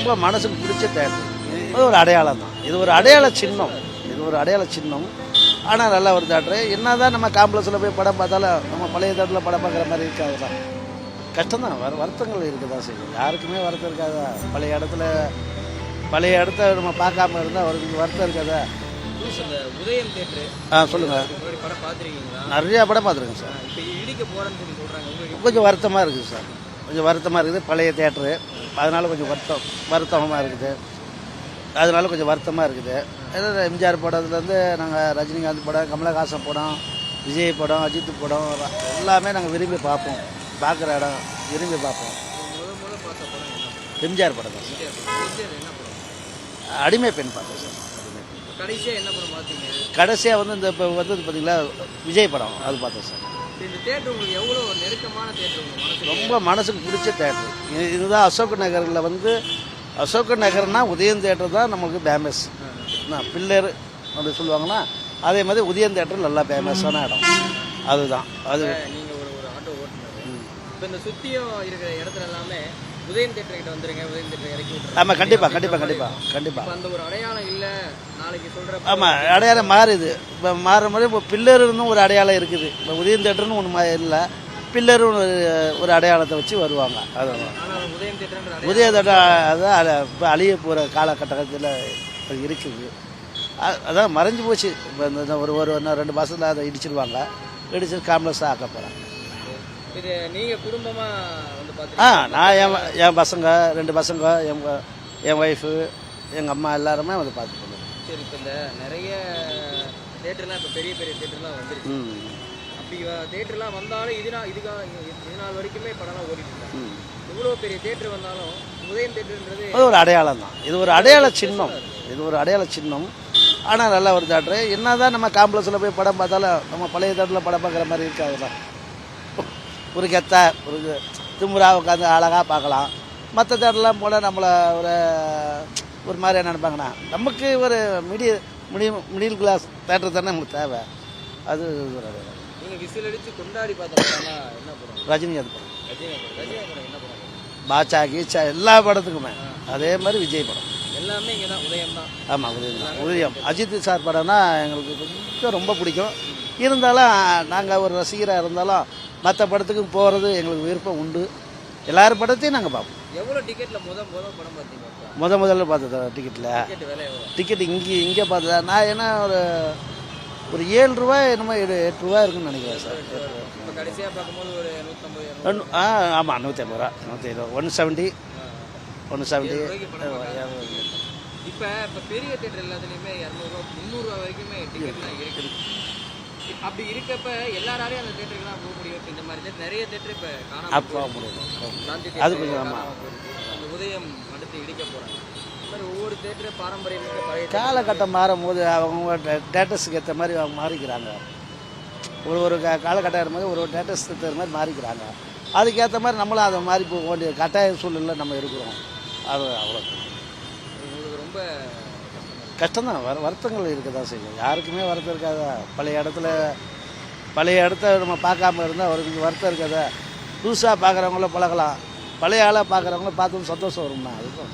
ரொம்ப மனசுக்கு பிடிச்ச தேட்டர். இது ஒரு அடையாளம் தான். இது ஒரு அடையாள சின்னம். இது ஒரு அடையாள சின்னம். ஆனால் நல்ல ஒரு தேட்டரு. என்ன தான் நம்ம காம்ப்ளெக்ஸில் போய் படம் பார்த்தாலும் நம்ம பழைய தேட்டரில் படம் பார்க்குற மாதிரி இருக்காது தான். கஷ்டம்தான். வருத்தங்கள் இருக்க தான் செய்யும். யாருக்குமே வருத்தம் இருக்காதா? பழைய இடத்த நம்ம பார்க்காம இருந்தால் அவருக்கு வருத்தம் இருக்காதா? உதயம் தேட்டரு சொல்லுங்கள். படம் பார்த்துருக்கீங்களா? நிறையா படம் பார்த்துருக்கேன் சார். இப்போ இடிக்க போகிறேன்னு சொல்லி சொல்கிறாங்க. கொஞ்சம் வருத்தமாக இருக்குது சார். கொஞ்சம் வருத்தமாக இருக்குது. பழைய தேட்டரு, அதனால் கொஞ்சம் வருத்தமாக இருக்குது. அதனால கொஞ்சம் வருத்தமாக இருக்குது. ஏதாவது எம்ஜிஆர் படத்துலேருந்து நாங்கள் ரஜினிகாந்த் படம், கமலஹாசன் படம், விஜய் படம், அஜித் படம் எல்லாமே நாங்கள் விரும்பி பார்ப்போம். பார்க்குற இடம் விரும்பி பார்ப்போம். முதல்ல பார்த்த படம் எம்ஜிஆர் படம் தான் சார். என்ன படம்? அடிமை பெண் பார்த்தேன் சார். கடைசியாக என்ன படம் பார்த்தீங்க? கடைசியாக வந்து இந்த இப்போ வந்தது பார்த்தீங்களா விஜய் படம், அது பார்த்தேன் சார். இந்த தேட்டர் உங்களுக்கு எவ்வளோ நெருக்கமான தேட்டர்? உங்களுக்கு ரொம்ப மனசுக்கு பிடிச்ச தேட்டர். இதுதான் அசோக் நகரில் வந்து அசோக் நகர்னா உதயம் தேட்டர் தான் நமக்கு ஃபேமஸ். பில்லர் அப்படி சொல்லுவாங்கன்னா அதே மாதிரி உதயம் தேட்டர் நல்லா ஃபேமஸான இடம். அதுதான் அது. நீங்கள் ஒரு ஆட்டோ ஓட்டுநர். இப்போ இந்த சுற்றியும் இருக்கிற இடத்துல எல்லாமே உதயம் தேட்டர் கிட்ட வந்துருங்க, உதயம் தேட்டர் இறக்கி விட்டுருங்க. ஆமாம், கண்டிப்பாக. அந்த ஒரு அடையாளம் இல்லை நாளைக்கு சொல்கிற. ஆமாம், அடையாளம் மாறுது. இப்போ மாறுற மாதிரி இப்போ பில்லருன்னு ஒரு அடையாளம் இருக்குது. இப்போ உதயம் தேட்டர்னு ஒன்று இல்லை, பில்லரும் ஒரு அடையாளத்தை வச்சு வருவாங்க. அதுதான் உதயம் தேட்டர். உதயம் தேட்டர் அதான் இப்போ அழிய போகிற காலகட்டத்தில் இப்போ இருக்குது. அதான் மறைஞ்சு போச்சு. இப்போ இந்த ஒரு 2 மாதத்தில் அதை இடிச்சிடுவாங்க. இடிச்சு காம்ப்ளெக்ஸாக ஆக்க போகிறாங்க. இது நீங்கள் குடும்பமாக வந்து பார்த்து? நான் என் பசங்க 2 பசங்க, என் ஒய்ஃபு, எங்கள் அம்மா எல்லாருமே வந்து பார்த்து போகணும். சரி, இப்போ இந்த நிறைய தேட்டர்லாம் இப்போ பெரிய தேட்டர்லாம் வந்துருக்கு. அப்படி தேட்டர்லாம் வந்தாலும் இது நாள் வரைக்குமே படம்லாம் ஓடிட்டு இருக்காங்க. இவ்வளோ பெரிய தேட்டர் வந்தாலும் உதயம் தேட்டருன்றது ஒரு அடையாளம் தான். இது ஒரு அடையாள சின்னம். இது ஒரு அடையாள சின்னம். ஆனால் நல்ல ஒரு தேட்டரு. என்ன தான் நம்ம காம்ப்ளெக்ஸில் போய் படம் பார்த்தாலும் நம்ம பழைய தேட்டரில் படம் பார்க்குற மாதிரி இருக்காது தான். ஒரு கெத்த ஒரு திமுறா உட்காந்து அழகாக பார்க்கலாம். மற்ற தேட்டர்லாம் போனால் நம்மளை ஒரு மாதிரி என்ன நினைப்பாங்கன்னா, நமக்கு ஒரு மிடில் கிளாஸ் தேட்டர் தானே நமக்கு தேவை. அது ஒரு நீங்கள் விசில் அடித்து கொண்டாடி பார்த்தோம்னா என்ன படம்? ரஜினிகாந்த் படம். ரஜினிகாந்த் படம் என்ன படம்? பாட்சா கீச்சா எல்லா படத்துக்குமே. அதே மாதிரி விஜய் படம் எல்லாமே இங்கே தான். உதயம் தான். ஆமாம், உதயம் தான். உதயம் அஜித் சார் படம்னா எங்களுக்கு ரொம்ப பிடிக்கும். இருந்தாலும் நாங்கள் ஒரு ரசிகராக இருந்தாலும் மற்ற படத்துக்கு போகிறது எங்களுக்கு விருப்பம் உண்டு. எல்லாரும் படத்தையும் நாங்கள் பார்ப்போம். எவ்வளோ டிக்கெட்டில் படம் பார்த்தீங்க? முதல்ல பார்த்தது டிக்கெட்டில். டிக்கெட் இங்கே பார்த்ததா நான் என்ன ஒரு 7 ரூபா என்னமோ 8 ரூபா இருக்குன்னு நினைக்கிறேன் சார். இப்போ கடைசியாக பார்க்கும்போது ஒரு 150. ஆமாம், 150 ரூபா. 170. இப்போ பெரிய தேட்டர் எல்லாத்துலேயுமே 200 300 வரைக்குமே டிக்கெட்லாம் இருக்குது. அப்படி இருக்கப்ப எல்லாராலையும் அந்த தேட்டருக்குலாம் போக முடியும். இப்போ இந்த மாதிரி தேட்டர் நிறைய தேட்டர் இப்போ காணாமல் முடியும். அது கொஞ்சம் அந்த உதயம் அடுத்து இடிக்க போகிறாங்க. ஒவ்வொரு தேட்டர் பாரம்பரியம் காலகட்டம் மாறும்போது அவங்க டேட்டஸுக்கு ஏற்ற மாதிரி அவங்க மாறிக்கிறாங்க. ஒரு காலகட்டம் இருக்கும்போது ஒரு டேட்டஸ் ஏற்ற மாதிரி மாறிக்கிறாங்க. அதுக்கேற்ற மாதிரி நம்மளும் அதை மாறி போக வேண்டிய கட்டாய சூழ்நிலை நம்ம இருக்கிறோம். அது அவ்வளோ ரொம்ப கஷ்டம்தான். வருத்தங்கள் இருக்க தான் செய்யும். யாருக்குமே வருத்தம் இருக்காதா? பழைய இடத்த நம்ம பார்க்காம இருந்தால் அவருக்கு வருத்தம் இருக்காதா? புதுசாக பார்க்குறவங்கள பழகலாம். பழைய ஆளாக பார்க்குறவங்கள பார்த்து சந்தோஷம் வரும்னா அதுக்கும்